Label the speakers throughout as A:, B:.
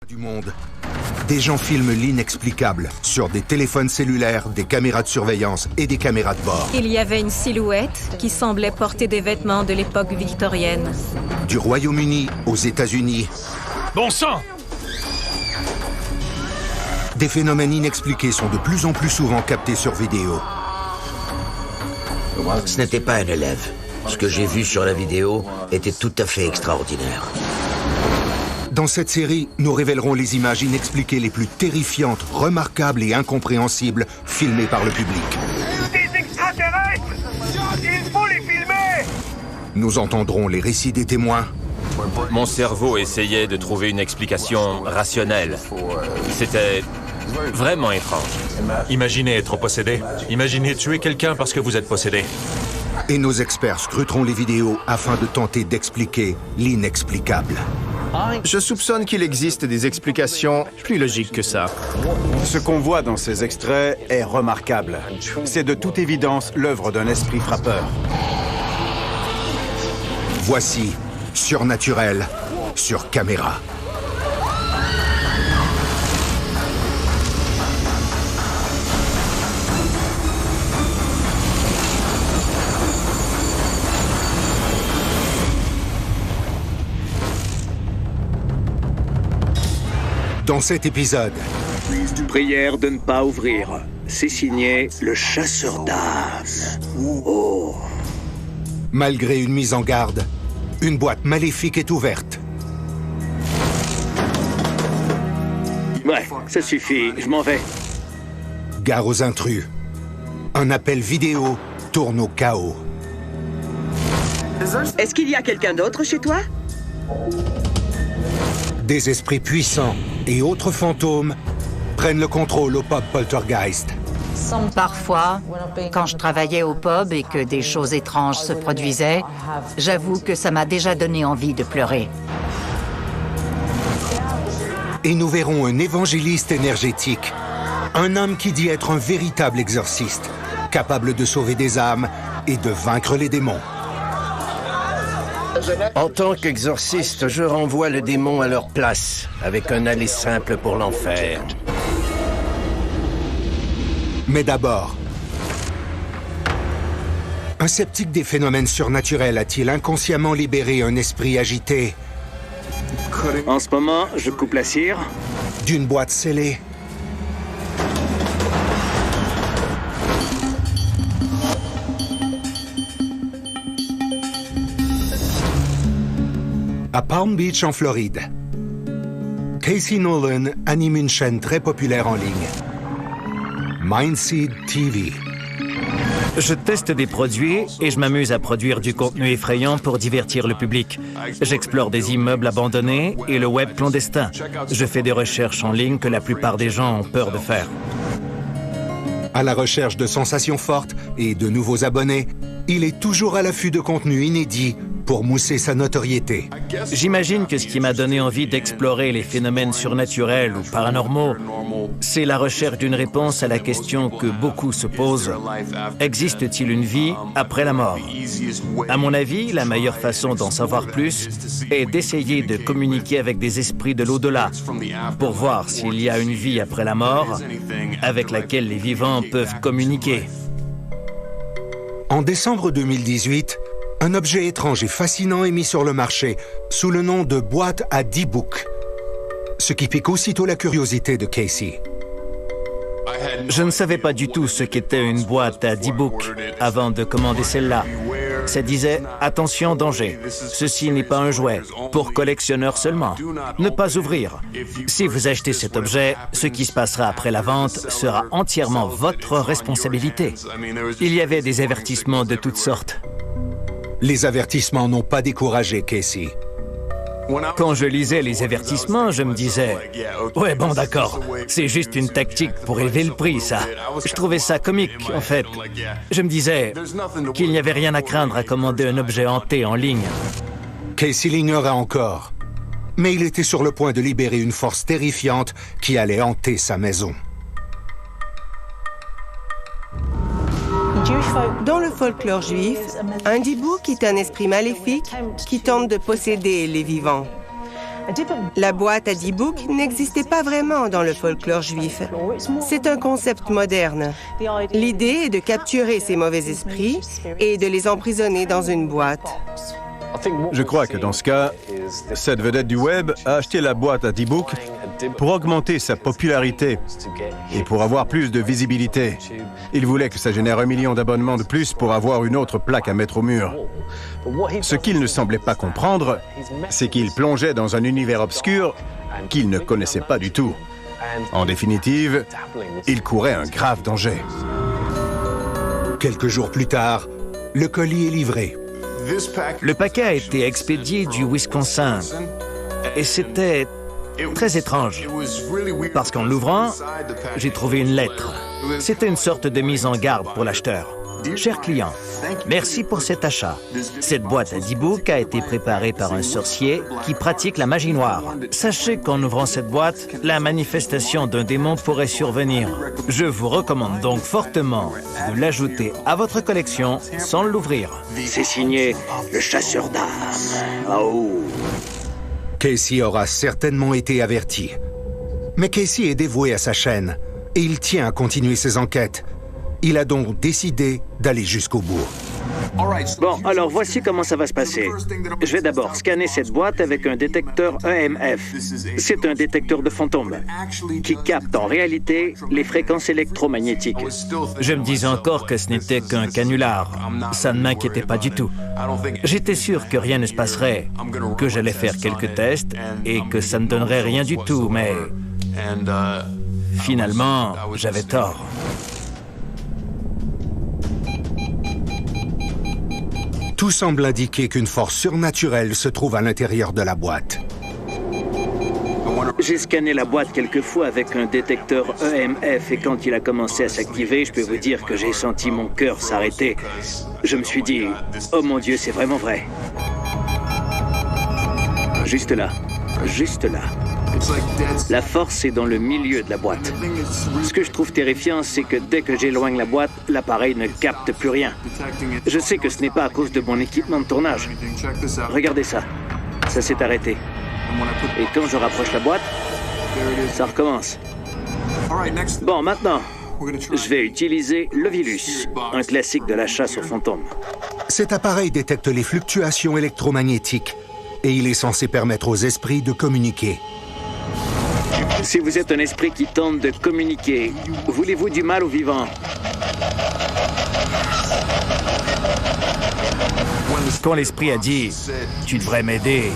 A: Du monde. Des gens filment l'inexplicable sur des téléphones cellulaires, des caméras de surveillance et des caméras de bord.
B: Il y avait une silhouette qui semblait porter des vêtements de l'époque victorienne.
A: Du Royaume-Uni aux États-Unis.
C: Bon sang!
A: Des phénomènes inexpliqués sont de plus en plus souvent captés sur vidéo.
D: Ce n'était pas un élève. Ce que j'ai vu sur la vidéo était tout à fait extraordinaire.
A: Dans cette série, nous révélerons les images inexpliquées les plus terrifiantes, remarquables et incompréhensibles filmées par le public.
E: Des extraterrestres! Il faut les filmer!
A: Nous entendrons les récits des témoins.
C: Mon cerveau essayait de trouver une explication rationnelle. C'était vraiment étrange.
F: Imaginez être possédé. Imaginez tuer quelqu'un parce que vous êtes possédé.
A: Et nos experts scruteront les vidéos afin de tenter d'expliquer l'inexplicable.
G: Je soupçonne qu'il existe des explications plus logiques que ça.
H: Ce qu'on voit dans ces extraits est remarquable. C'est de toute évidence l'œuvre d'un esprit frappeur.
A: Voici Surnaturel sur caméra. Dans cet épisode,
I: prière de ne pas ouvrir. C'est signé le chasseur d'âmes. Oh.
A: Malgré une mise en garde, une boîte maléfique est ouverte.
I: Ouais, ça suffit, je m'en vais.
A: Gare aux intrus. Un appel vidéo tourne au chaos.
J: Est-ce qu'il y a quelqu'un d'autre chez toi?
A: Des esprits puissants et autres fantômes prennent le contrôle au pub Poltergeist.
K: Parfois, quand je travaillais au pub et que des choses étranges se produisaient, j'avoue que ça m'a déjà donné envie de pleurer.
A: Et nous verrons un évangéliste énergétique, un homme qui dit être un véritable exorciste, capable de sauver des âmes et de vaincre les démons.
D: En tant qu'exorciste, je renvoie le démon à leur place, avec un aller simple pour l'enfer.
A: Mais d'abord, un sceptique des phénomènes surnaturels a-t-il inconsciemment libéré un esprit agité?
I: En ce moment, je coupe la cire.
A: D'une boîte scellée? À Palm Beach, en Floride, Casey Nolan anime une chaîne très populaire en ligne, Mindseed TV.
L: Je teste des produits et je m'amuse à produire du contenu effrayant pour divertir le public. J'explore des immeubles abandonnés et le web clandestin. Je fais des recherches en ligne que la plupart des gens ont peur de faire.
A: À la recherche de sensations fortes et de nouveaux abonnés, il est toujours à l'affût de contenus inédits pour mousser sa notoriété.
L: J'imagine que ce qui m'a donné envie d'explorer les phénomènes surnaturels ou paranormaux, c'est la recherche d'une réponse à la question que beaucoup se posent. Existe-t-il une vie après la mort? À mon avis, la meilleure façon d'en savoir plus est d'essayer de communiquer avec des esprits de l'au-delà pour voir s'il y a une vie après la mort avec laquelle les vivants peuvent communiquer.
A: En décembre 2018, un objet étrange et fascinant est mis sur le marché sous le nom de boîte à 10 books, ce qui pique aussitôt la curiosité de Casey.
L: Je ne savais pas du tout ce qu'était une boîte à 10 books avant de commander celle-là. Ça disait « Attention, danger. Ceci n'est pas un jouet. Pour collectionneurs seulement. Ne pas ouvrir. Si vous achetez cet objet, ce qui se passera après la vente sera entièrement votre responsabilité. » Il y avait des avertissements de toutes sortes.
A: Les avertissements n'ont pas découragé Casey.
L: Quand je lisais les avertissements, je me disais « Ouais, bon, d'accord, c'est juste une tactique pour élever le prix, ça. » Je trouvais ça comique, en fait. Je me disais qu'il n'y avait rien à craindre à commander un objet hanté en ligne.
A: Casey l'ignorait encore, mais il était sur le point de libérer une force terrifiante qui allait hanter sa maison.
M: Dans le folklore juif, un dibouk est un esprit maléfique qui tente de posséder les vivants. La boîte à 10 boucs n'existait pas vraiment dans le folklore juif. C'est un concept moderne. L'idée est de capturer ces mauvais esprits et de les emprisonner dans une boîte.
H: Je crois que dans ce cas, cette vedette du web a acheté la boîte à 10 boucs pour augmenter sa popularité et pour avoir plus de visibilité. Il voulait que ça génère 1 million d'abonnements de plus pour avoir une autre plaque à mettre au mur. Ce qu'il ne semblait pas comprendre, c'est qu'il plongeait dans un univers obscur qu'il ne connaissait pas du tout. En définitive, il courait un grave danger.
A: Quelques jours plus tard, le colis est livré.
L: Le paquet a été expédié du Wisconsin et c'était très étrange parce qu'en l'ouvrant, j'ai trouvé une lettre. C'était une sorte de mise en garde pour l'acheteur. Cher client, merci pour cet achat. Cette boîte à 10 boucs a été préparée par un sorcier qui pratique la magie noire. Sachez qu'en ouvrant cette boîte, la manifestation d'un démon pourrait survenir. Je vous recommande donc fortement de l'ajouter à votre collection sans l'ouvrir.
I: C'est signé le chasseur d'âmes. Oh.
A: Casey aura certainement été averti. Mais Casey est dévoué à sa chaîne et il tient à continuer ses enquêtes. Il a donc décidé d'aller jusqu'au bout.
I: Bon, alors voici comment ça va se passer. Je vais d'abord scanner cette boîte avec un détecteur EMF. C'est un détecteur de fantômes qui capte en réalité les fréquences électromagnétiques.
L: Je me disais encore que ce n'était qu'un canular. Ça ne m'inquiétait pas du tout. J'étais sûr que rien ne se passerait, que j'allais faire quelques tests et que ça ne donnerait rien du tout, mais finalement, j'avais tort.
A: Tout semble indiquer qu'une force surnaturelle se trouve à l'intérieur de la boîte.
I: J'ai scanné la boîte quelques fois avec un détecteur EMF et quand il a commencé à s'activer, je peux vous dire que j'ai senti mon cœur s'arrêter. Je me suis dit, oh mon Dieu, c'est vraiment vrai. Juste là, juste là. La force est dans le milieu de la boîte. Ce que je trouve terrifiant, c'est que dès que j'éloigne la boîte, l'appareil ne capte plus rien. Je sais que ce n'est pas à cause de mon équipement de tournage. Regardez ça. Ça s'est arrêté. Et quand je rapproche la boîte, ça recommence. Bon, maintenant, je vais utiliser le Vilus, un classique de la chasse aux fantômes.
A: Cet appareil détecte les fluctuations électromagnétiques et il est censé permettre aux esprits de communiquer.
I: Si vous êtes un esprit qui tente de communiquer, voulez-vous du mal aux vivants?
L: Quand l'esprit a dit « Tu devrais m'aider »,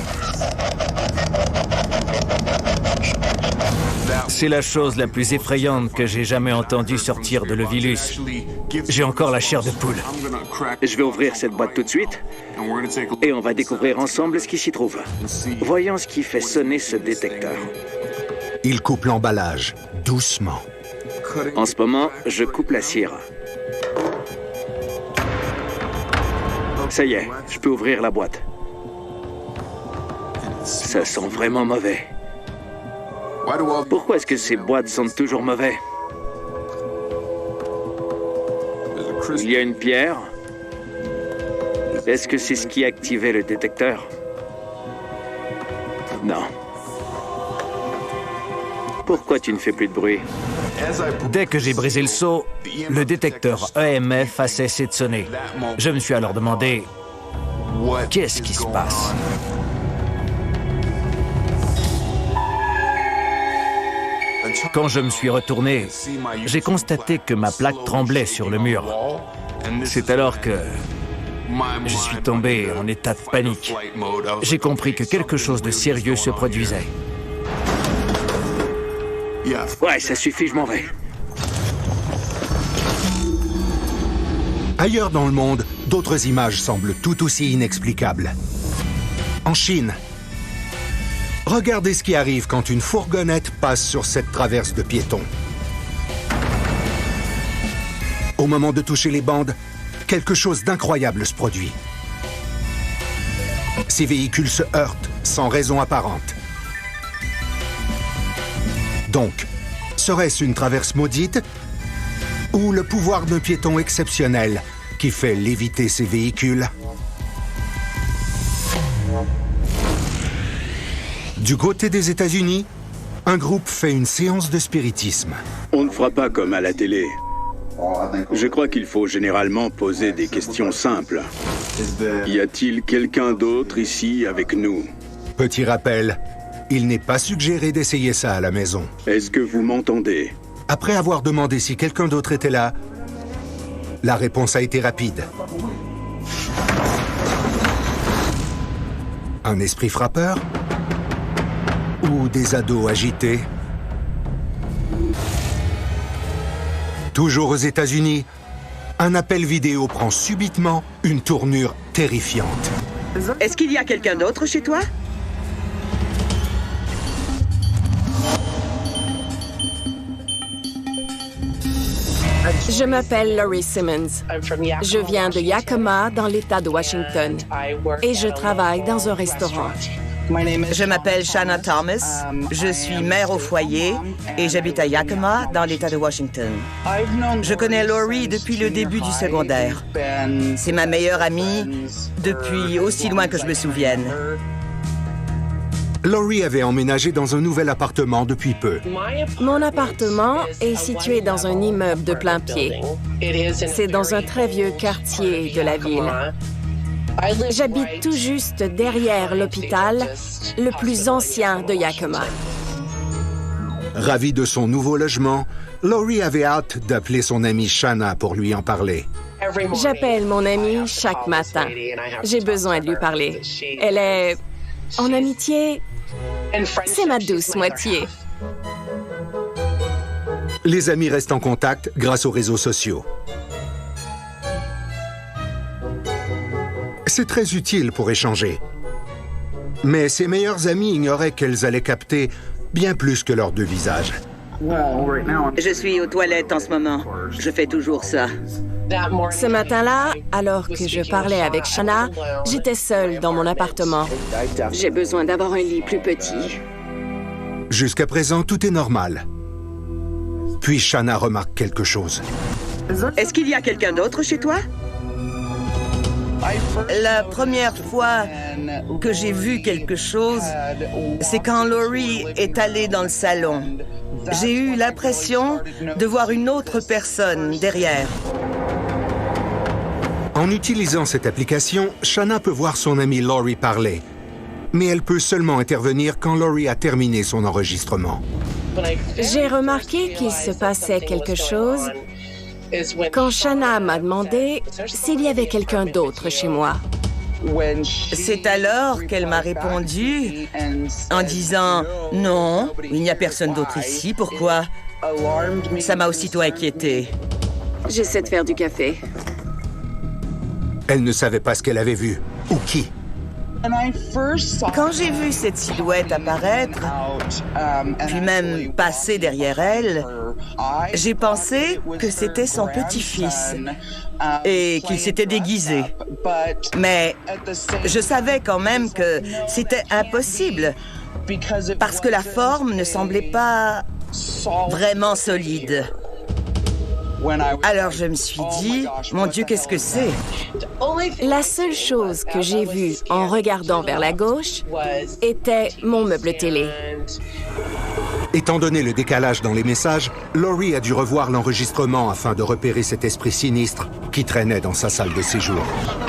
L: c'est la chose la plus effrayante que j'ai jamais entendue sortir de le Vilus. J'ai encore la chair de poule.
I: Je vais ouvrir cette boîte tout de suite et on va découvrir ensemble ce qui s'y trouve. Voyons ce qui fait sonner ce détecteur.
A: Il coupe l'emballage, doucement.
I: En ce moment, je coupe la cire. Ça y est, je peux ouvrir la boîte. Ça sent vraiment mauvais. Pourquoi est-ce que ces boîtes sentent toujours mauvais? Il y a une pierre. Est-ce que c'est ce qui activait le détecteur? Non. Pourquoi tu ne fais plus de bruit?
L: Dès que j'ai brisé le seau, le détecteur EMF a cessé de sonner. Je me suis alors demandé, qu'est-ce qui se passe? Quand je me suis retourné, j'ai constaté que ma plaque tremblait sur le mur. C'est alors que je suis tombé en état de panique. J'ai compris que quelque chose de sérieux se produisait.
I: Ouais, ça suffit, je m'en vais.
A: Ailleurs dans le monde, d'autres images semblent tout aussi inexplicables. En Chine, regardez ce qui arrive quand une fourgonnette passe sur cette traverse de piétons. Au moment de toucher les bandes, quelque chose d'incroyable se produit. Ces véhicules se heurtent sans raison apparente. Donc, serait-ce une traverse maudite ou le pouvoir d'un piéton exceptionnel qui fait léviter ces véhicules? Du côté des États-Unis, un groupe fait une séance de spiritisme.
N: On ne fera pas comme à la télé. Je crois qu'il faut généralement poser des questions simples. Y a-t-il quelqu'un d'autre ici avec nous?
A: Petit rappel, il n'est pas suggéré d'essayer ça à la maison.
N: Est-ce que vous m'entendez?
A: Après avoir demandé si quelqu'un d'autre était là, la réponse a été rapide. Un esprit frappeur? Ou des ados agités? Toujours aux États-Unis, un appel vidéo prend subitement une tournure terrifiante.
J: Est-ce qu'il y a quelqu'un d'autre chez toi?
O: Je m'appelle Laurie Simmons. Je viens de Yakima, dans l'État de Washington, et je travaille dans un restaurant.
P: Je m'appelle Shanna Thomas. Je suis mère au foyer et j'habite à Yakima, dans l'État de Washington. Je connais Laurie depuis le début du secondaire. C'est ma meilleure amie depuis aussi loin que je me souvienne.
A: Laurie avait emménagé dans un nouvel appartement depuis peu.
O: Mon appartement est situé dans un immeuble de plein pied. C'est dans un très vieux quartier de la ville. J'habite tout juste derrière l'hôpital, le plus ancien de Yakima.
A: Ravie de son nouveau logement, Laurie avait hâte d'appeler son amie Shanna pour lui en parler.
O: J'appelle mon amie chaque matin. J'ai besoin de lui parler. Elle est en amitié. C'est ma douce moitié.
A: Les amis restent en contact grâce aux réseaux sociaux. C'est très utile pour échanger. Mais ses meilleures amies ignoraient qu'elles allaient capter bien plus que leurs deux visages.
J: Je suis aux toilettes en ce moment. Je fais toujours ça.
O: Ce matin-là, alors que je parlais avec Shanna, j'étais seule dans mon appartement.
Q: J'ai besoin d'avoir un lit plus petit.
A: Jusqu'à présent, tout est normal. Puis Shanna remarque quelque chose.
J: Est-ce qu'il y a quelqu'un d'autre chez toi?
P: La première fois que j'ai vu quelque chose, c'est quand Laurie est allée dans le salon. J'ai eu l'impression de voir une autre personne derrière.
A: En utilisant cette application, Shanna peut voir son amie Laurie parler. Mais elle peut seulement intervenir quand Laurie a terminé son enregistrement.
O: J'ai remarqué qu'il se passait quelque chose quand Shanna m'a demandé s'il y avait quelqu'un d'autre chez moi.
P: C'est alors qu'elle m'a répondu en disant « Non, il n'y a personne d'autre ici, pourquoi ?» Ça m'a aussitôt inquiétée.
Q: J'essaie de faire du café.
A: Elle ne savait pas ce qu'elle avait vu, ou qui.
P: Quand j'ai vu cette silhouette apparaître, puis même passer derrière elle, j'ai pensé que c'était son petit-fils et qu'il s'était déguisé. Mais je savais quand même que c'était impossible parce que la forme ne semblait pas vraiment solide. Alors je me suis dit, mon Dieu, qu'est-ce que c'est?
O: La seule chose que j'ai vue en regardant vers la gauche était mon meuble télé.
A: Étant donné le décalage dans les messages, Laurie a dû revoir l'enregistrement afin de repérer cet esprit sinistre qui traînait dans sa salle de séjour.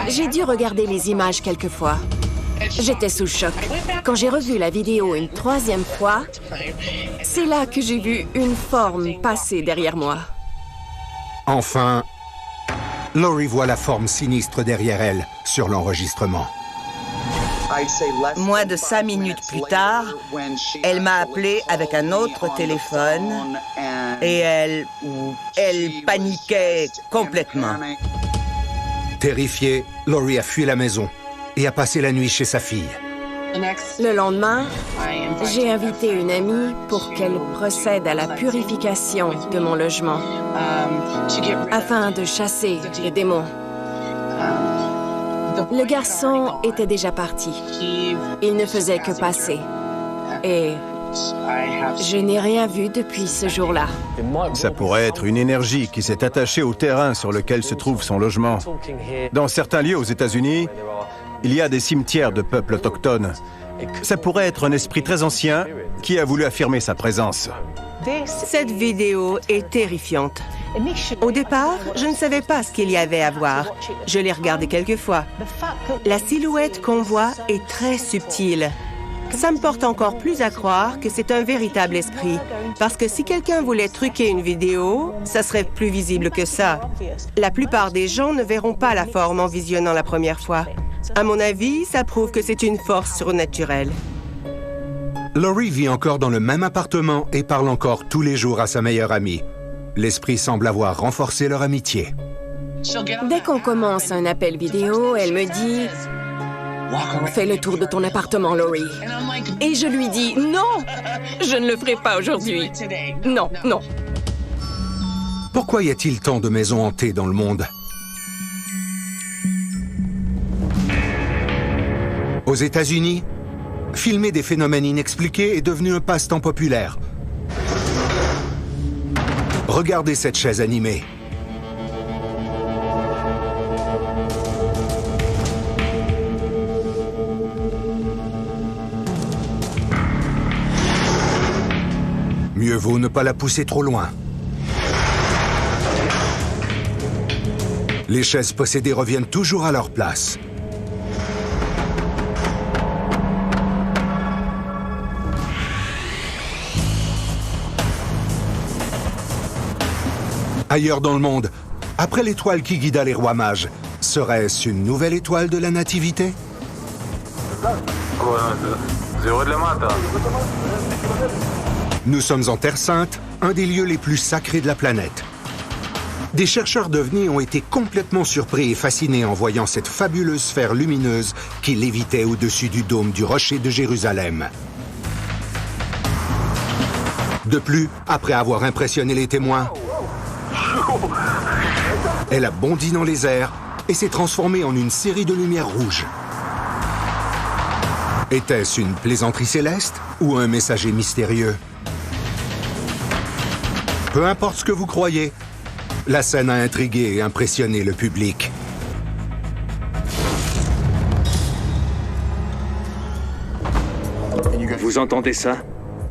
O: J'ai dû regarder les images quelques fois. J'étais sous choc. Quand j'ai revu la vidéo une troisième fois, c'est là que j'ai vu une forme passer derrière moi.
A: Enfin, Laurie voit la forme sinistre derrière elle sur l'enregistrement.
P: Moins de 5 minutes plus tard, elle m'a appelé avec un autre téléphone et elle paniquait complètement.
A: Terrifiée, Laurie a fui la maison et a passé la nuit chez sa fille.
O: Le lendemain, j'ai invité une amie pour qu'elle procède à la purification de mon logement afin de chasser les démons. Le garçon était déjà parti. Il ne faisait que passer. Et je n'ai rien vu depuis ce jour-là.
H: Ça pourrait être une énergie qui s'est attachée au terrain sur lequel se trouve son logement. Dans certains lieux aux États-Unis, il y a des cimetières de peuples autochtones. Ça pourrait être un esprit très ancien qui a voulu affirmer sa présence.
M: Cette vidéo est terrifiante. Au départ, je ne savais pas ce qu'il y avait à voir. Je l'ai regardé quelques fois. La silhouette qu'on voit est très subtile. Ça me porte encore plus à croire que c'est un véritable esprit. Parce que si quelqu'un voulait truquer une vidéo, ça serait plus visible que ça. La plupart des gens ne verront pas la forme en visionnant la première fois. À mon avis, ça prouve que c'est une force surnaturelle.
A: Laurie vit encore dans le même appartement et parle encore tous les jours à sa meilleure amie. L'esprit semble avoir renforcé leur amitié.
O: Dès qu'on commence un appel vidéo, elle me dit « Fais le tour de ton appartement, Laurie. » Et je lui dis « Non, je ne le ferai pas aujourd'hui. Non, non. »
A: Pourquoi y a-t-il tant de maisons hantées dans le monde? Aux États-Unis, filmer des phénomènes inexpliqués est devenu un passe-temps populaire. Regardez cette chaise animée. Mieux vaut ne pas la pousser trop loin. Les chaises possédées reviennent toujours à leur place. Ailleurs dans le monde, après l'étoile qui guida les rois mages, serait-ce une nouvelle étoile de la nativité? Nous sommes en Terre Sainte, un des lieux les plus sacrés de la planète. Des chercheurs d'OVNI ont été complètement surpris et fascinés en voyant cette fabuleuse sphère lumineuse qui lévitait au-dessus du dôme du rocher de Jérusalem. De plus, après avoir impressionné les témoins, elle a bondi dans les airs et s'est transformée en une série de lumières rouges. Était-ce une plaisanterie céleste ou un messager mystérieux? Peu importe ce que vous croyez, la scène a intrigué et impressionné le public.
I: Vous entendez ça?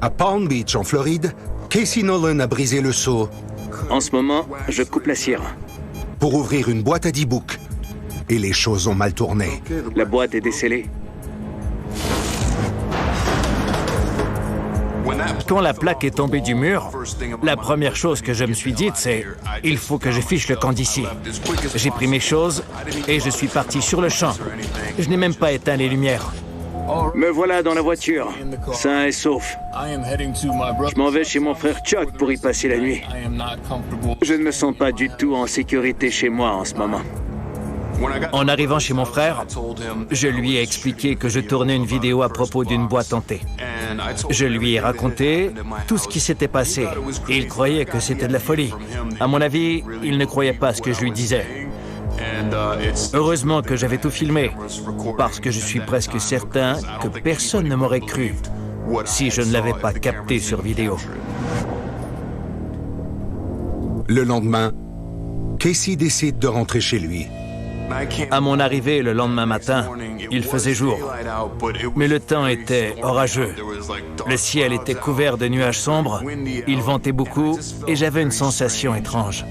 A: À Palm Beach, en Floride, Casey Nolan a brisé le seau.
I: En ce moment, je coupe la cire.
A: Pour ouvrir une boîte à 10 boucs. Et les choses ont mal tourné.
I: La boîte est décellée.
L: Quand la plaque est tombée du mur, la première chose que je me suis dite, c'est « Il faut que je fiche le camp d'ici ». J'ai pris mes choses et je suis parti sur le champ. Je n'ai même pas éteint les lumières.
I: Me voilà dans la voiture, sain et sauf. Je m'en vais chez mon frère Chuck pour y passer la nuit. Je ne me sens pas du tout en sécurité chez moi en ce moment.
L: En arrivant chez mon frère, je lui ai expliqué que je tournais une vidéo à propos d'une boîte hantée. Je lui ai raconté tout ce qui s'était passé et il croyait que c'était de la folie. À mon avis, il ne croyait pas ce que je lui disais. Heureusement que j'avais tout filmé, parce que je suis presque certain que personne ne m'aurait cru si je ne l'avais pas capté sur vidéo.
A: Le lendemain, Casey décide de rentrer chez lui.
L: À mon arrivée le lendemain matin, il faisait jour, mais le temps était orageux. Le ciel était couvert de nuages sombres, il ventait beaucoup et j'avais une sensation étrange.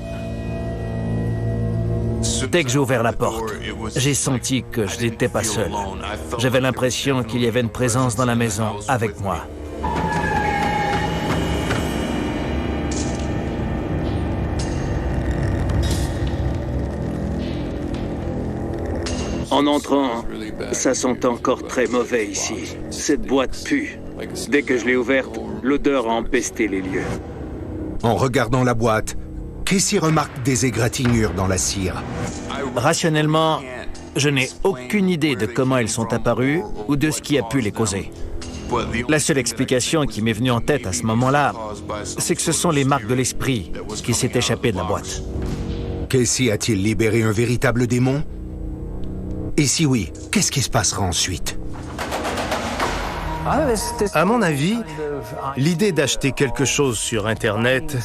L: Dès que j'ai ouvert la porte, j'ai senti que je n'étais pas seul. J'avais l'impression qu'il y avait une présence dans la maison avec moi.
I: En entrant, ça sent encore très mauvais ici. Cette boîte pue. Dès que je l'ai ouverte, l'odeur a empesté les lieux.
A: En regardant la boîte, Casey remarque des égratignures dans la cire.
L: Rationnellement, je n'ai aucune idée de comment elles sont apparues ou de ce qui a pu les causer. La seule explication qui m'est venue en tête à ce moment-là, c'est que ce sont les marques de l'esprit qui s'est échappé de la boîte.
A: Casey a-t-il libéré un véritable démon? Et si oui, qu'est-ce qui se passera ensuite?
G: À mon avis, l'idée d'acheter quelque chose sur Internet,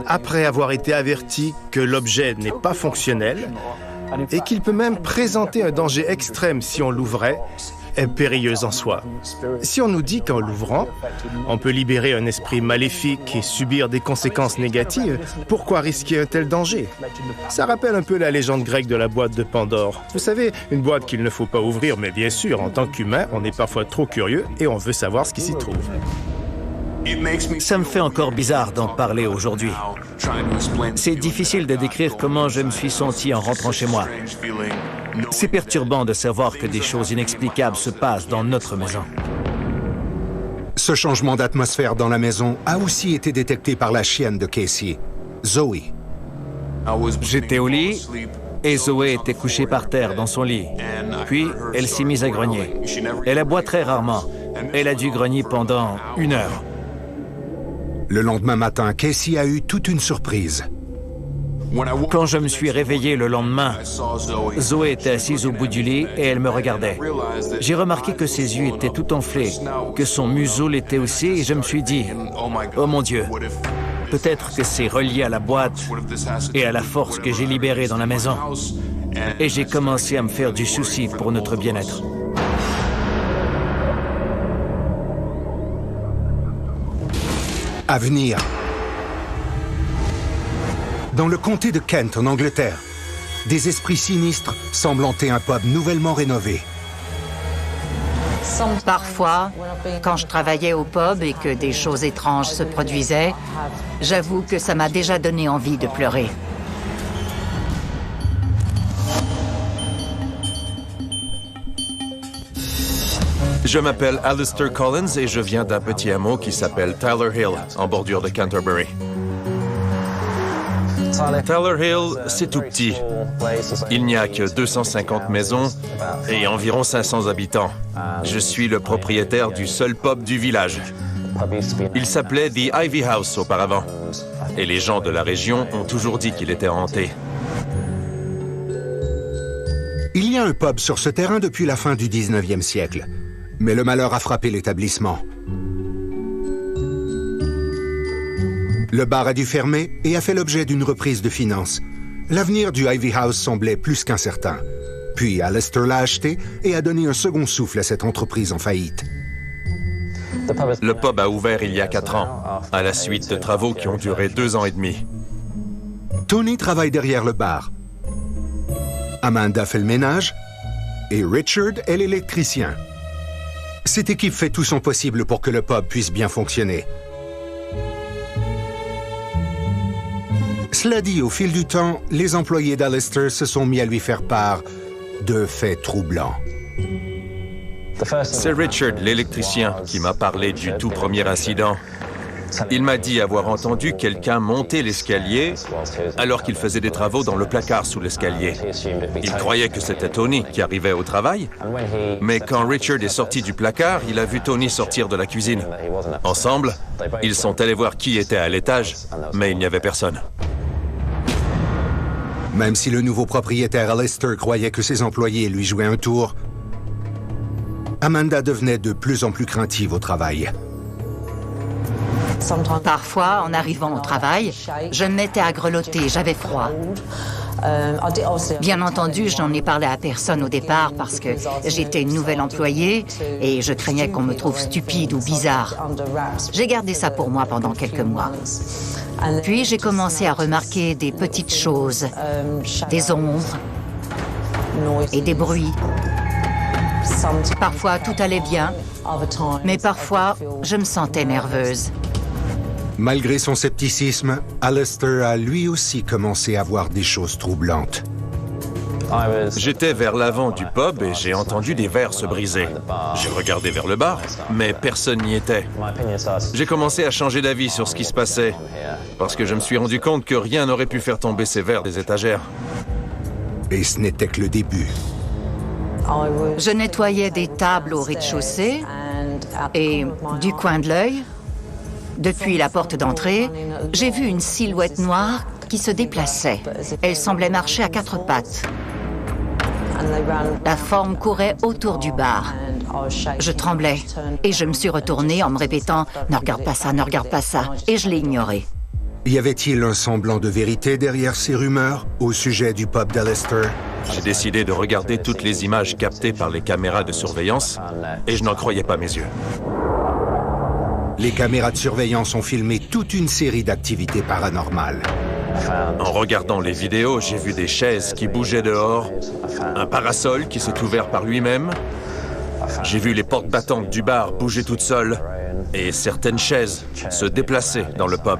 G: après avoir été averti que l'objet n'est pas fonctionnel, et qu'il peut même présenter un danger extrême si on l'ouvrait, est périlleuse en soi. Si on nous dit qu'en l'ouvrant, on peut libérer un esprit maléfique et subir des conséquences négatives, pourquoi risquer un tel danger? Ça rappelle un peu la légende grecque de la boîte de Pandore. Vous savez, une boîte qu'il ne faut pas ouvrir, mais bien sûr, en tant qu'humain, on est parfois trop curieux et on veut savoir ce qui s'y trouve.
L: Ça me fait encore bizarre d'en parler aujourd'hui. C'est difficile de décrire comment je me suis senti en rentrant chez moi. C'est perturbant de savoir que des choses inexplicables se passent dans notre maison.
A: Ce changement d'atmosphère dans la maison a aussi été détecté par la chienne de Casey, Zoe.
L: J'étais au lit et Zoé était couchée par terre dans son lit. Puis, elle s'est mise à grogner. Elle aboie très rarement. Elle a dû grogner pendant 1 heure.
A: Le lendemain matin, Casey a eu toute une surprise.
L: Quand je me suis réveillé le lendemain, Zoé était assise au bout du lit et elle me regardait. J'ai remarqué que ses yeux étaient tout enflés, que son museau l'était aussi et je me suis dit « Oh mon Dieu, peut-être que c'est relié à la boîte et à la force que j'ai libérée dans la maison. » Et j'ai commencé à me faire du souci pour notre bien-être.
A: À venir. Dans le comté de Kent, en Angleterre, des esprits sinistres semblent hanter un pub nouvellement rénové.
K: Parfois, quand je travaillais au pub et que des choses étranges se produisaient, j'avoue que ça m'a déjà donné envie de pleurer.
F: Je m'appelle Alistair Collins et je viens d'un petit hameau qui s'appelle Tyler Hill, en bordure de Canterbury. Tyler Hill, c'est tout petit. Il n'y a que 250 maisons et environ 500 habitants. Je suis le propriétaire du seul pub du village. Il s'appelait The Ivy House auparavant. Et les gens de la région ont toujours dit qu'il était hanté.
A: Il y a un pub sur ce terrain depuis la fin du 19e siècle. Mais le malheur a frappé l'établissement. Le bar a dû fermer et a fait l'objet d'une reprise de finances. L'avenir du Ivy House semblait plus qu'incertain. Puis Alistair l'a acheté et a donné un second souffle à cette entreprise en faillite.
F: Le pub a ouvert il y a 4 ans, à la suite de travaux qui ont duré 2 ans et demi.
A: Tony travaille derrière le bar. Amanda fait le ménage et Richard est l'électricien. Cette équipe fait tout son possible pour que le pub puisse bien fonctionner. Cela dit, au fil du temps, les employés d'Alistair se sont mis à lui faire part de faits troublants.
F: C'est Richard, l'électricien, qui m'a parlé du tout premier incident. Il m'a dit avoir entendu quelqu'un monter l'escalier alors qu'il faisait des travaux dans le placard sous l'escalier. Il croyait que c'était Tony qui arrivait au travail, mais quand Richard est sorti du placard, il a vu Tony sortir de la cuisine. Ensemble, ils sont allés voir qui était à l'étage, mais il n'y avait personne.
A: Même si le nouveau propriétaire Alistair croyait que ses employés lui jouaient un tour, Amanda devenait de plus en plus craintive au travail.
K: Parfois, en arrivant au travail, je me mettais à grelotter, j'avais froid. Bien entendu, je n'en ai parlé à personne au départ parce que j'étais une nouvelle employée et je craignais qu'on me trouve stupide ou bizarre. J'ai gardé ça pour moi pendant quelques mois. Puis j'ai commencé à remarquer des petites choses, des ombres et des bruits. Parfois, tout allait bien, mais parfois, je me sentais nerveuse.
A: Malgré son scepticisme, Alistair a lui aussi commencé à voir des choses troublantes.
F: J'étais vers l'avant du pub et j'ai entendu des verres se briser. J'ai regardé vers le bar, mais personne n'y était. J'ai commencé à changer d'avis sur ce qui se passait, parce que je me suis rendu compte que rien n'aurait pu faire tomber ces verres des étagères.
A: Et ce n'était que le début.
K: Je nettoyais des tables au rez-de-chaussée et du coin de l'œil, depuis la porte d'entrée, j'ai vu une silhouette noire qui se déplaçait. Elle semblait marcher à 4 pattes. La forme courait autour du bar. Je tremblais et je me suis retournée en me répétant « Ne regarde pas ça, ne regarde pas ça » et je l'ai ignoré.
A: Y avait-il un semblant de vérité derrière ces rumeurs au sujet du pub d'Alistair?
F: J'ai décidé de regarder toutes les images captées par les caméras de surveillance et je n'en croyais pas mes yeux.
A: Les caméras de surveillance ont filmé toute une série d'activités paranormales.
F: En regardant les vidéos, j'ai vu des chaises qui bougeaient dehors, un parasol qui s'est ouvert par lui-même. J'ai vu les portes battantes du bar bouger toutes seules et certaines chaises se déplacer dans le pub.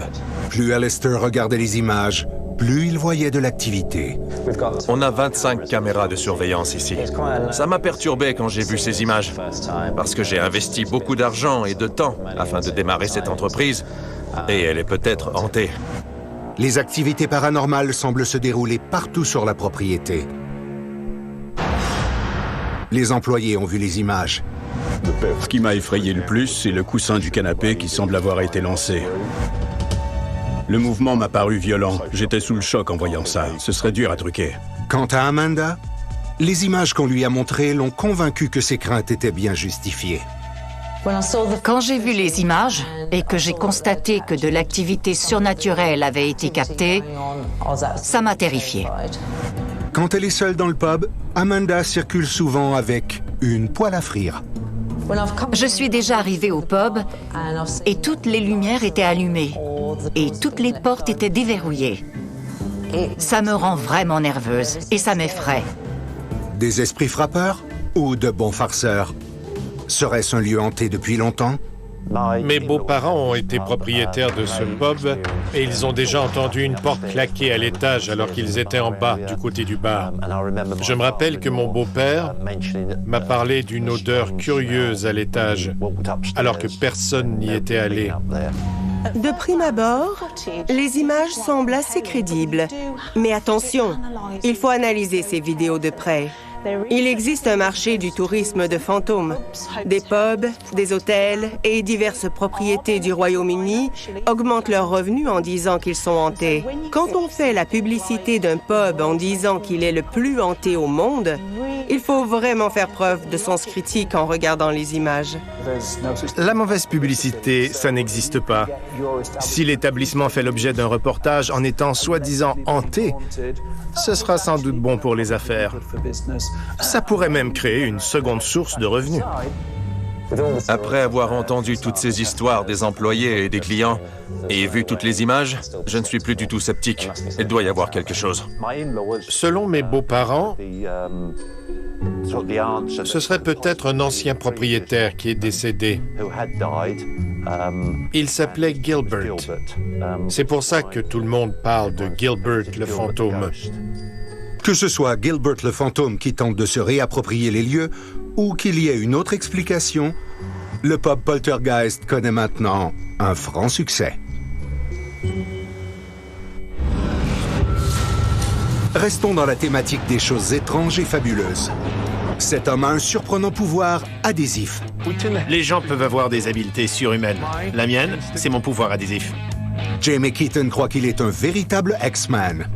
A: Plus Alistair regardait les images, plus il voyait de l'activité.
F: On a 25 caméras de surveillance ici. Ça m'a perturbé quand j'ai vu ces images, parce que j'ai investi beaucoup d'argent et de temps afin de démarrer cette entreprise, et elle est peut-être hantée.
A: Les activités paranormales semblent se dérouler partout sur la propriété. Les employés ont vu les images.
N: Ce qui m'a effrayé le plus, c'est le coussin du canapé qui semble avoir été lancé. Le mouvement m'a paru violent. J'étais sous le choc en voyant ça. Ce serait dur à truquer.
A: Quant à Amanda, les images qu'on lui a montrées l'ont convaincue que ses craintes étaient bien justifiées.
K: Quand j'ai vu les images et que j'ai constaté que de l'activité surnaturelle avait été captée, ça m'a terrifiée.
A: Quand elle est seule dans le pub, Amanda circule souvent avec une poêle à frire.
K: Je suis déjà arrivée au pub et toutes les lumières étaient allumées et toutes les portes étaient déverrouillées. Ça me rend vraiment nerveuse et ça m'effraie.
A: Des esprits frappeurs ou de bons farceurs? Serait-ce un lieu hanté depuis longtemps?
R: Mes beaux-parents ont été propriétaires de ce pub et ils ont déjà entendu une porte claquer à l'étage alors qu'ils étaient en bas du côté du bar. Je me rappelle que mon beau-père m'a parlé d'une odeur curieuse à l'étage alors que personne n'y était allé.
M: De prime abord, les images semblent assez crédibles. Mais attention, il faut analyser ces vidéos de près. Il existe un marché du tourisme de fantômes. Des pubs, des hôtels et diverses propriétés du Royaume-Uni augmentent leurs revenus en disant qu'ils sont hantés. Quand on fait la publicité d'un pub en disant qu'il est le plus hanté au monde, il faut vraiment faire preuve de sens critique en regardant les images.
G: La mauvaise publicité, ça n'existe pas. Si l'établissement fait l'objet d'un reportage en étant soi-disant hanté, ce sera sans doute bon pour les affaires. Ça pourrait même créer une seconde source de revenus.
F: Après avoir entendu toutes ces histoires des employés et des clients et vu toutes les images, je ne suis plus du tout sceptique. Il doit y avoir quelque chose.
R: Selon mes beaux-parents, ce serait peut-être un ancien propriétaire qui est décédé. Il s'appelait Gilbert. C'est pour ça que tout le monde parle de Gilbert le fantôme.
A: Que ce soit Gilbert le fantôme qui tente de se réapproprier les lieux ou qu'il y ait une autre explication, le pub Poltergeist connaît maintenant un franc succès. Restons dans la thématique des choses étranges et fabuleuses. Cet homme a un surprenant pouvoir adhésif.
G: Les gens peuvent avoir des habiletés surhumaines. La mienne, c'est mon pouvoir adhésif.
A: Jamie Keaton croit qu'il est un véritable X-Man.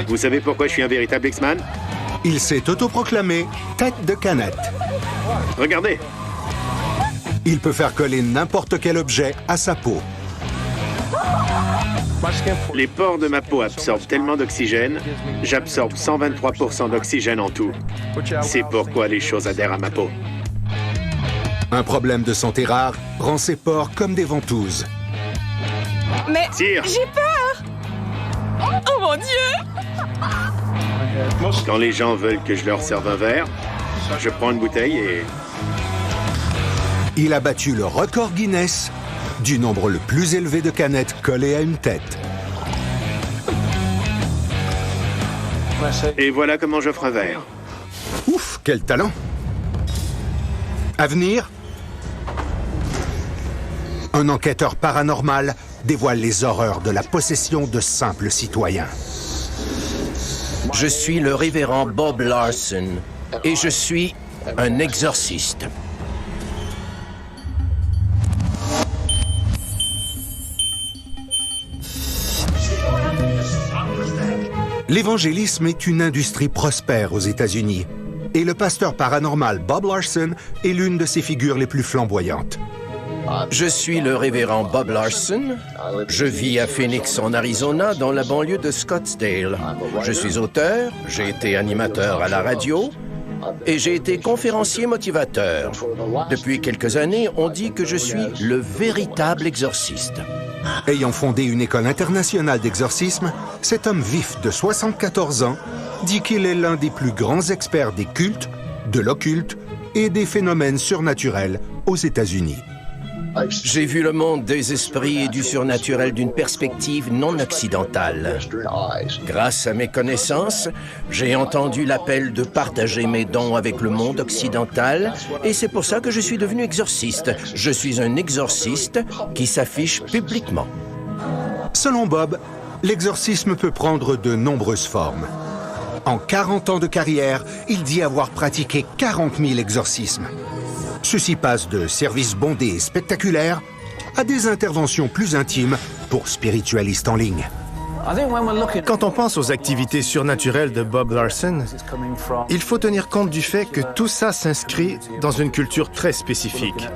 S: Vous savez pourquoi je suis un véritable X-Man?
A: Il s'est autoproclamé tête de canette.
S: Regardez!
A: Il peut faire coller n'importe quel objet à sa peau.
S: Les pores de ma peau absorbent tellement d'oxygène, j'absorbe 123% d'oxygène en tout. C'est pourquoi les choses adhèrent à ma peau.
A: Un problème de santé rare rend ses pores comme des ventouses.
O: Mais
S: Tire.
O: j'ai peur! Oh mon Dieu!
S: Quand les gens veulent que je leur serve un verre, je prends une bouteille et...
A: Il a battu le record Guinness du nombre le plus élevé de canettes collées à une tête.
S: Et voilà comment j'offre un verre.
A: Ouf, quel talent! À venir, un enquêteur paranormal dévoile les horreurs de la possession de simples citoyens.
D: Je suis le révérend Bob Larson et je suis un exorciste.
A: L'évangélisme est une industrie prospère aux États-Unis et le pasteur paranormal Bob Larson est l'une de ses figures les plus flamboyantes.
D: Je suis le révérend Bob Larson. Je vis à Phoenix, en Arizona, dans la banlieue de Scottsdale. Je suis auteur, j'ai été animateur à la radio et j'ai été conférencier motivateur. Depuis quelques années, on dit que je suis le véritable exorciste.
A: Ayant fondé une école internationale d'exorcisme, cet homme vif de 74 ans dit qu'il est l'un des plus grands experts des cultes, de l'occulte et des phénomènes surnaturels aux États-Unis.
D: J'ai vu le monde des esprits et du surnaturel d'une perspective non occidentale. Grâce à mes connaissances, j'ai entendu l'appel de partager mes dons avec le monde occidental et c'est pour ça que je suis devenu exorciste. Je suis un exorciste qui s'affiche publiquement.
A: Selon Bob, l'exorcisme peut prendre de nombreuses formes. En 40 ans de carrière, il dit avoir pratiqué 40 000 exorcismes. Ceci passe de services bondés et spectaculaires à des interventions plus intimes pour spiritualistes en ligne.
G: Quand on pense aux activités surnaturelles de Bob Larson, il faut tenir compte du fait que tout ça s'inscrit dans une culture très spécifique.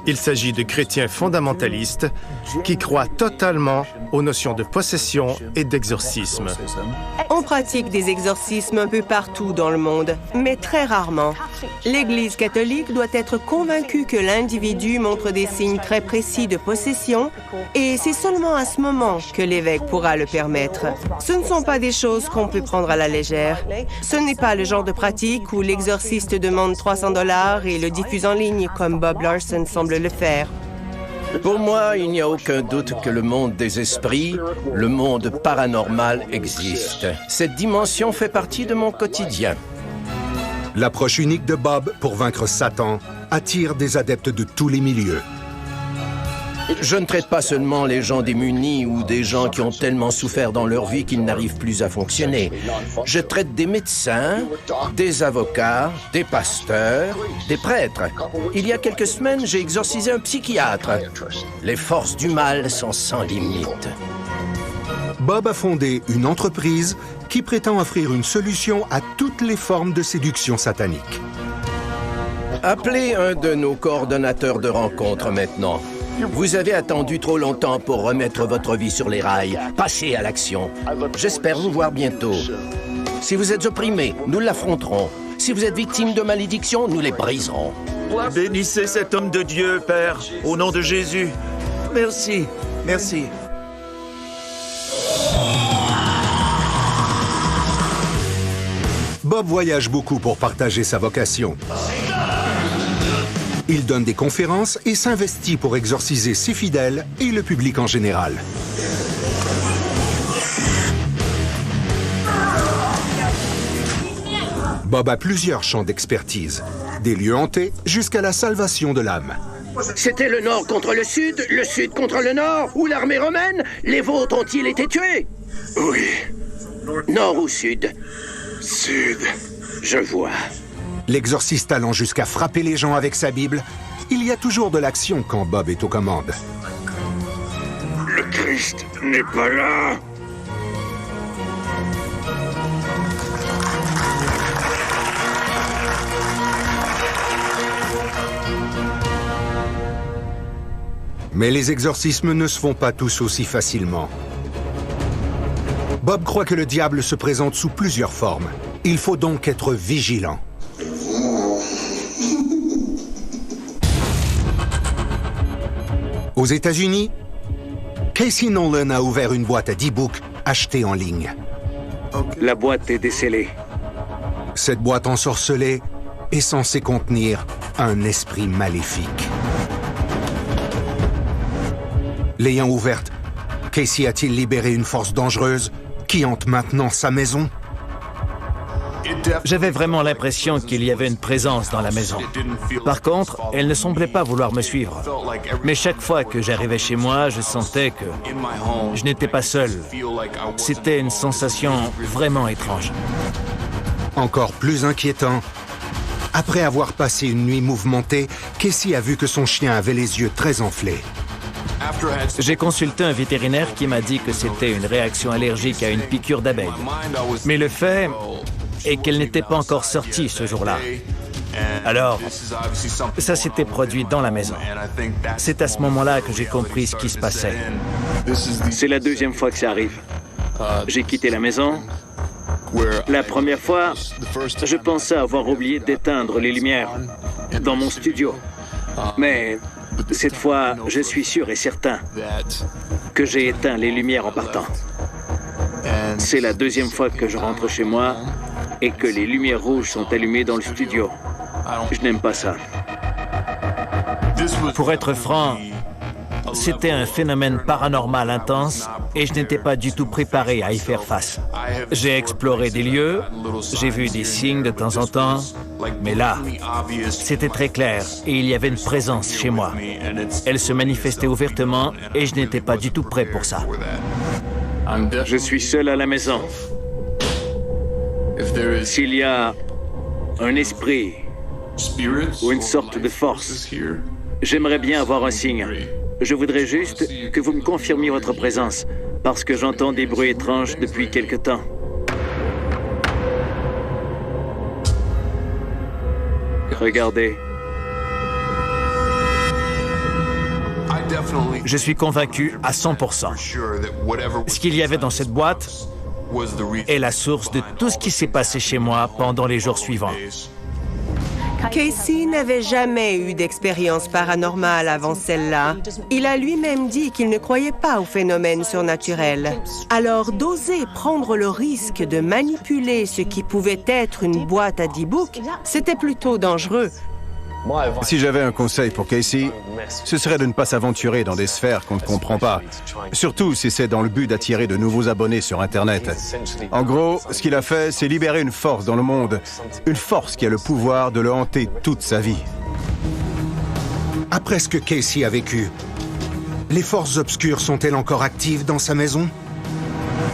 G: Il s'agit de chrétiens fondamentalistes qui croient totalement aux notions de possession et d'exorcisme.
M: On pratique des exorcismes un peu partout dans le monde, mais très rarement. L'Église catholique doit être convaincue que l'individu montre des signes très précis de possession et c'est seulement à ce moment que l'évêque pourra le permettre. Ce ne sont pas des choses qu'on peut prendre à la légère. Ce n'est pas le genre de pratique où l'exorciste demande 300 $ et le diffuse en ligne comme Bob Larson semble le faire.
D: Pour moi, il n'y a aucun doute que le monde des esprits, le monde paranormal existe. Cette dimension fait partie de mon quotidien.
A: L'approche unique de Bob pour vaincre Satan attire des adeptes de tous les milieux.
D: Je ne traite pas seulement les gens démunis ou des gens qui ont tellement souffert dans leur vie qu'ils n'arrivent plus à fonctionner. Je traite des médecins, des avocats, des pasteurs, des prêtres. Il y a quelques semaines, j'ai exorcisé un psychiatre. Les forces du mal sont sans limite.
A: Bob a fondé une entreprise qui prétend offrir une solution à toutes les formes de séduction satanique.
D: Appelez un de nos coordonnateurs de rencontres maintenant. Vous avez attendu trop longtemps pour remettre votre vie sur les rails. Passez à l'action. J'espère vous voir bientôt. Si vous êtes opprimé, nous l'affronterons. Si vous êtes victime de malédictions, nous les briserons.
T: Bénissez cet homme de Dieu, Père, au nom de Jésus. Merci, merci.
A: Bob voyage beaucoup pour partager sa vocation. Il donne des conférences et s'investit pour exorciser ses fidèles et le public en général. Bob a plusieurs champs d'expertise, des lieux hantés jusqu'à la salvation de l'âme.
D: C'était le Nord contre le Sud contre le Nord, ou l'armée romaine? Les vôtres ont-ils été tués?
S: Oui.
D: Nord ou Sud?
S: Sud.
D: Je vois.
A: L'exorciste allant jusqu'à frapper les gens avec sa Bible, il y a toujours de l'action quand Bob est aux commandes.
S: Le Christ n'est pas là.
A: Mais les exorcismes ne se font pas tous aussi facilement. Bob croit que le diable se présente sous plusieurs formes. Il faut donc être vigilant. Aux États-Unis, Casey Nolan a ouvert une boîte à D-Book achetée en ligne.
S: La boîte est décellée.
A: Cette boîte ensorcelée est censée contenir un esprit maléfique. L'ayant ouverte, Casey a-t-il libéré une force dangereuse qui hante maintenant sa maison?
L: J'avais vraiment l'impression qu'il y avait une présence dans la maison. Par contre, elle ne semblait pas vouloir me suivre. Mais chaque fois que j'arrivais chez moi, je sentais que je n'étais pas seul. C'était une sensation vraiment étrange.
A: Encore plus inquiétant, après avoir passé une nuit mouvementée, Casey a vu que son chien avait les yeux très enflés.
L: J'ai consulté un vétérinaire qui m'a dit que c'était une réaction allergique à une piqûre d'abeille. Mais le fait est qu'elle n'était pas encore sortie ce jour-là. Alors, ça s'était produit dans la maison. C'est à ce moment-là que j'ai compris ce qui se passait.
I: C'est la deuxième fois que ça arrive. J'ai quitté la maison. La première fois, je pensais avoir oublié d'éteindre les lumières dans mon studio. Mais cette fois, je suis sûr et certain que j'ai éteint les lumières en partant. C'est la deuxième fois que je rentre chez moi et que les lumières rouges sont allumées dans le studio. Je n'aime pas ça.
L: Pour être franc, c'était un phénomène paranormal intense et je n'étais pas du tout préparé à y faire face. J'ai exploré des lieux, j'ai vu des signes de temps en temps, mais là, c'était très clair et il y avait une présence chez moi. Elle se manifestait ouvertement et je n'étais pas du tout prêt pour ça.
I: Je suis seul à la maison. S'il y a un esprit ou une sorte de force, j'aimerais bien avoir un signe. Je voudrais juste que vous me confirmiez votre présence, parce que j'entends des bruits étranges depuis quelque temps. Regardez.
L: Je suis convaincu à 100%. Ce qu'il y avait dans cette boîte est la source de tout ce qui s'est passé chez moi pendant les jours suivants.
M: Casey n'avait jamais eu d'expérience paranormale avant celle-là. Il a lui-même dit qu'il ne croyait pas aux phénomènes surnaturels. Alors, d'oser prendre le risque de manipuler ce qui pouvait être une boîte à 10 books, c'était plutôt dangereux.
H: Si j'avais un conseil pour Casey, ce serait de ne pas s'aventurer dans des sphères qu'on ne comprend pas. Surtout si c'est dans le but d'attirer de nouveaux abonnés sur Internet. En gros, ce qu'il a fait, c'est libérer une force dans le monde. Une force qui a le pouvoir de le hanter toute sa vie.
A: Après ce que Casey a vécu, les forces obscures sont-elles encore actives dans sa maison?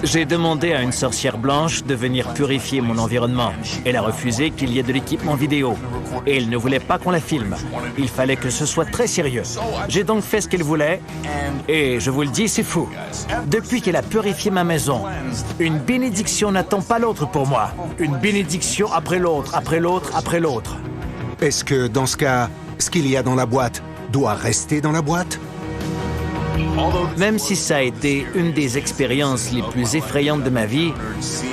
L: J'ai demandé à une sorcière blanche de venir purifier mon environnement. Elle a refusé qu'il y ait de l'équipement vidéo. Et elle ne voulait pas qu'on la filme. Il fallait que ce soit très sérieux. J'ai donc fait ce qu'elle voulait. Et je vous le dis, c'est fou. Depuis qu'elle a purifié ma maison, une bénédiction n'attend pas l'autre pour moi. Une bénédiction après l'autre, après l'autre, après l'autre.
A: Est-ce que, dans ce cas, ce qu'il y a dans la boîte doit rester dans la boîte?
L: Même si ça a été une des expériences les plus effrayantes de ma vie,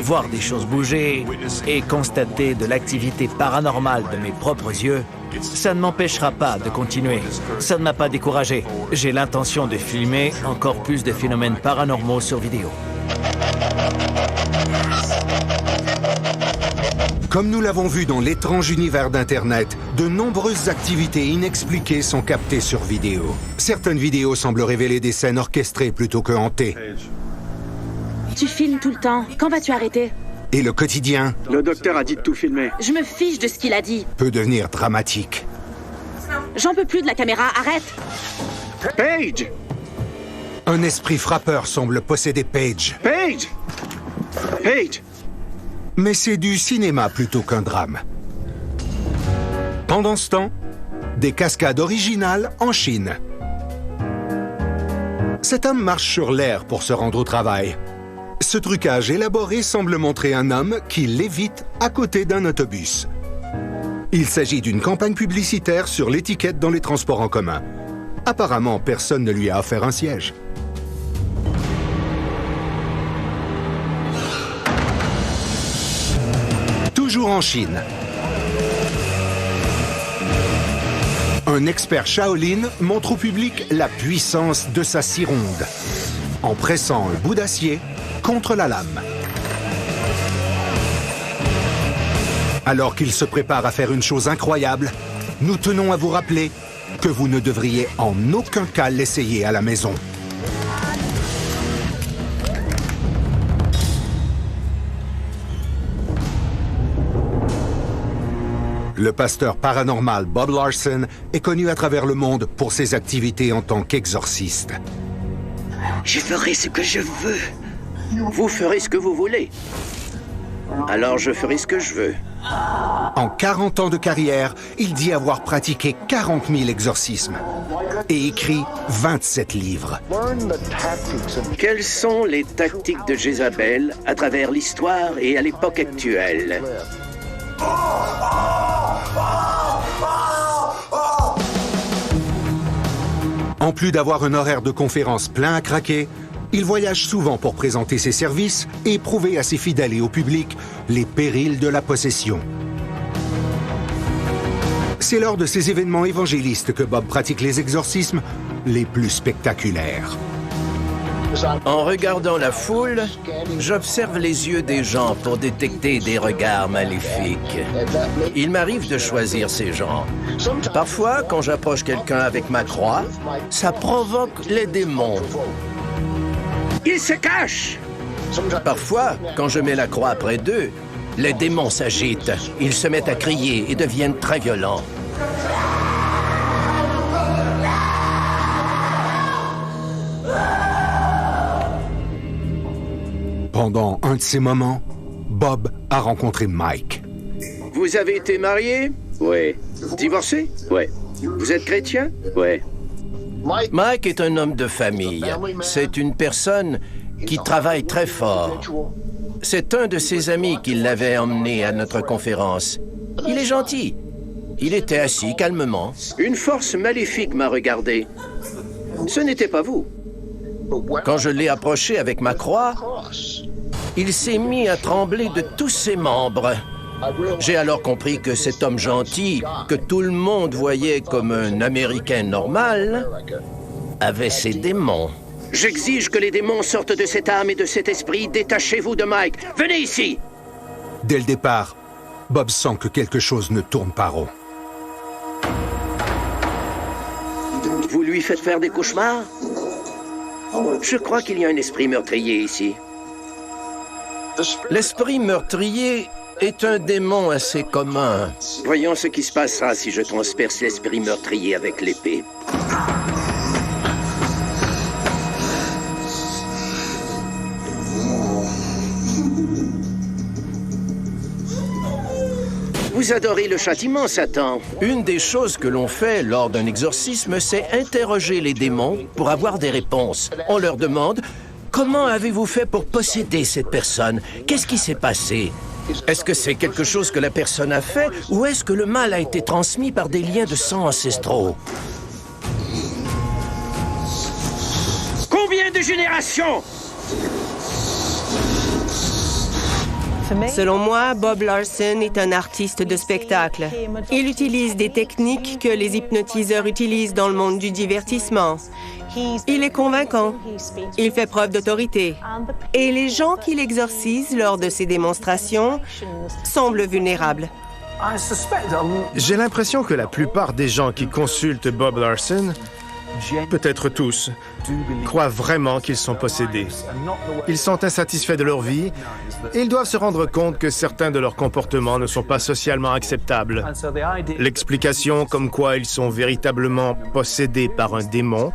L: voir des choses bouger et constater de l'activité paranormale de mes propres yeux, ça ne m'empêchera pas de continuer. Ça ne m'a pas découragé. J'ai l'intention de filmer encore plus de phénomènes paranormaux sur vidéo.
A: Comme nous l'avons vu dans l'étrange univers d'Internet, de nombreuses activités inexpliquées sont captées sur vidéo. Certaines vidéos semblent révéler des scènes orchestrées plutôt que hantées.
Q: Tu filmes tout le temps. Quand vas-tu arrêter?
A: Et le quotidien
I: Le docteur a dit de tout filmer.
Q: Je me fiche de ce qu'il a dit.
A: peut devenir dramatique.
Q: J'en peux plus de la caméra. Arrête!
I: Paige!
A: Un esprit frappeur semble posséder Paige.
I: Paige! Paige!
A: Mais c'est du cinéma plutôt qu'un drame. Pendant ce temps, des cascades originales en Chine. Cet homme marche sur l'air pour se rendre au travail. Ce trucage élaboré semble montrer un homme qui lévite à côté d'un autobus. Il s'agit d'une campagne publicitaire sur l'étiquette dans les transports en commun. Apparemment, personne ne lui a offert un siège. Toujours en Chine. Un expert Shaolin montre au public la puissance de sa scie ronde en pressant un bout d'acier contre la lame. Alors qu'il se prépare à faire une chose incroyable, nous tenons à vous rappeler que vous ne devriez en aucun cas l'essayer à la maison. Le pasteur paranormal Bob Larson est connu à travers le monde pour ses activités en tant qu'exorciste.
I: Je ferai ce que je veux. Vous ferez ce que vous voulez. Alors je ferai ce que je veux.
A: En 40 ans de carrière, il dit avoir pratiqué 40 000 exorcismes et écrit 27 livres.
I: Quelles sont les tactiques de Jézabel à travers l'histoire et à l'époque actuelle?
A: En plus d'avoir un horaire de conférence plein à craquer, il voyage souvent pour présenter ses services et prouver à ses fidèles et au public les périls de la possession. C'est lors de ces événements évangélistes que Bob pratique les exorcismes les plus spectaculaires.
D: En regardant la foule, j'observe les yeux des gens pour détecter des regards maléfiques. Il m'arrive de choisir ces gens. Parfois, quand j'approche quelqu'un avec ma croix, ça provoque les démons.
I: Il se cache!
D: Parfois, quand je mets la croix près d'eux, les démons s'agitent. Ils se mettent à crier et deviennent très violents.
A: Pendant un de ces moments, Bob a rencontré Mike.
S: Vous avez été marié?
I: Oui.
S: Divorcé?
I: Oui.
S: Vous êtes chrétien?
I: Oui.
D: Mike est un homme de famille. C'est une personne qui travaille très fort. C'est un de ses amis qui l'avait emmené à notre conférence. Il est gentil. Il était assis calmement.
S: Une force maléfique m'a regardé. Ce n'était pas vous.
D: Quand je l'ai approché avec ma croix, il s'est mis à trembler de tous ses membres. J'ai alors compris que cet homme gentil, que tout le monde voyait comme un Américain normal, avait ses démons.
S: J'exige que les démons sortent de cette âme et de cet esprit. Détachez-vous de Mike. Venez ici!
A: Dès le départ, Bob sent que quelque chose ne tourne pas rond.
S: Vous lui faites faire des cauchemars? Je crois qu'il y a un esprit meurtrier ici.
D: L'esprit meurtrier est un démon assez commun.
S: Voyons ce qui se passera si je transperce l'esprit meurtrier avec l'épée. Vous adorez le châtiment, Satan.
D: Une des choses que l'on fait lors d'un exorcisme, c'est interroger les démons pour avoir des réponses. On leur demande « Comment avez-vous fait pour posséder cette personne? Qu'est-ce qui s'est passé? Est-ce que c'est quelque chose que la personne a fait ou est-ce que le mal a été transmis par des liens de sang ancestraux? »
S: Combien de générations?
M: Selon moi, Bob Larson est un artiste de spectacle. Il utilise des techniques que les hypnotiseurs utilisent dans le monde du divertissement. Il est convaincant. Il fait preuve d'autorité. Et les gens qui l'exorcisent lors de ses démonstrations semblent vulnérables.
G: J'ai l'impression que la plupart des gens qui consultent Bob Larson, peut-être tous, croient vraiment qu'ils sont possédés. Ils sont insatisfaits de leur vie et ils doivent se rendre compte que certains de leurs comportements ne sont pas socialement acceptables. L'explication comme quoi ils sont véritablement possédés par un démon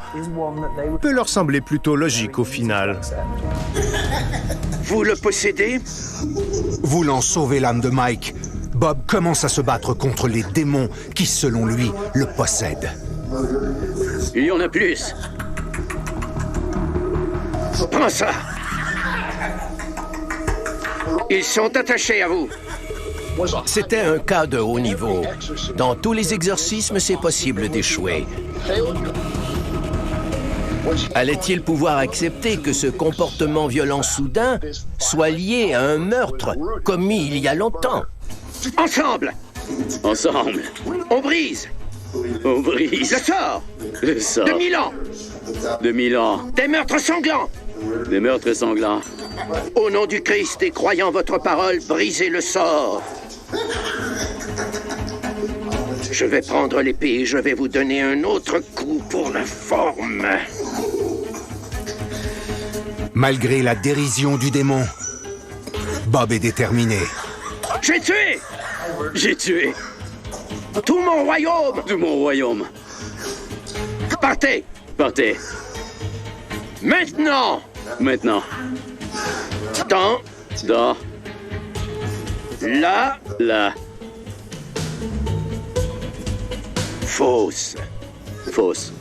G: peut leur sembler plutôt logique au final.
S: Vous le possédez?
A: Voulant sauver l'âme de Mike, Bob commence à se battre contre les démons qui, selon lui, le possèdent.
I: Il y en a plus.
S: Prends ça. Ils sont attachés à vous.
D: C'était un cas de haut niveau. Dans tous les exorcismes, c'est possible d'échouer. Allait-il pouvoir accepter que ce comportement violent soudain soit lié à un meurtre commis il y a longtemps?
S: Ensemble!
I: Ensemble.
S: On brise!
I: On brise.
S: Le sort!
I: Le sort.
S: De 1000 ans!
I: De 1000 ans.
S: Des meurtres sanglants!
I: Des meurtres sanglants.
S: Au nom du Christ et croyant votre parole, brisez le sort. Je vais prendre l'épée et je vais vous donner un autre coup pour la forme.
A: Malgré la dérision du démon, Bob est déterminé.
S: J'ai tué!
I: J'ai tué.
S: Tout mon royaume!
I: Tout mon royaume.
S: Partez!
I: Partez.
S: Maintenant!
I: Maintenant.
S: Dans.
I: Dans.
S: Là.
I: Là.
S: Fausse.
I: Fausse.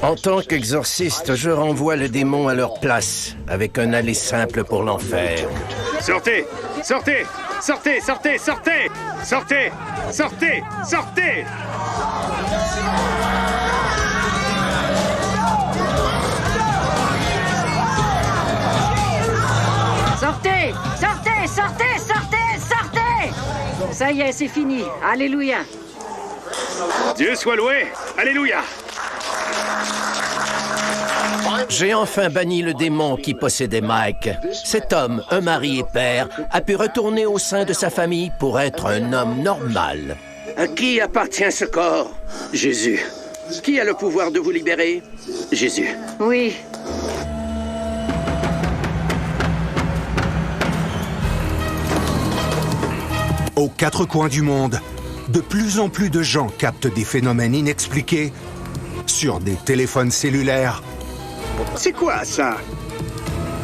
D: En tant qu'exorciste, je renvoie les démons à leur place, avec un aller simple pour l'enfer.
R: Sortez! Sortez! Sortez! Sortez! Sortez! Sortez! Sortez! Sortez!
Q: y est, c'est fini. Alléluia.
S: Dieu soit loué. Alléluia.
D: J'ai enfin banni le démon qui possédait Mike. Cet homme, un mari et père, a pu retourner au sein de sa famille pour être un homme normal.
I: À qui appartient ce corps? Jésus. Qui a le pouvoir de vous libérer? Jésus.
Q: Oui.
A: Aux quatre coins du monde, de plus en plus de gens captent des phénomènes inexpliqués sur des téléphones cellulaires.
S: C'est quoi ça?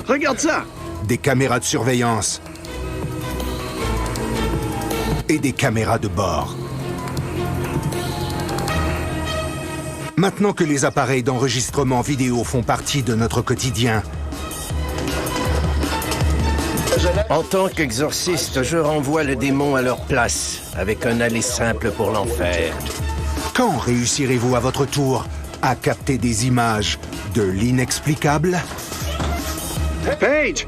S: Regarde ça!
A: Des caméras de surveillance et des caméras de bord. Maintenant que les appareils d'enregistrement vidéo font partie de notre quotidien,
D: en tant qu'exorciste, je renvoie le démon à leur place, avec un aller simple pour l'enfer.
A: Quand réussirez-vous à votre tour à capter des images de l'inexplicable?
S: Paige!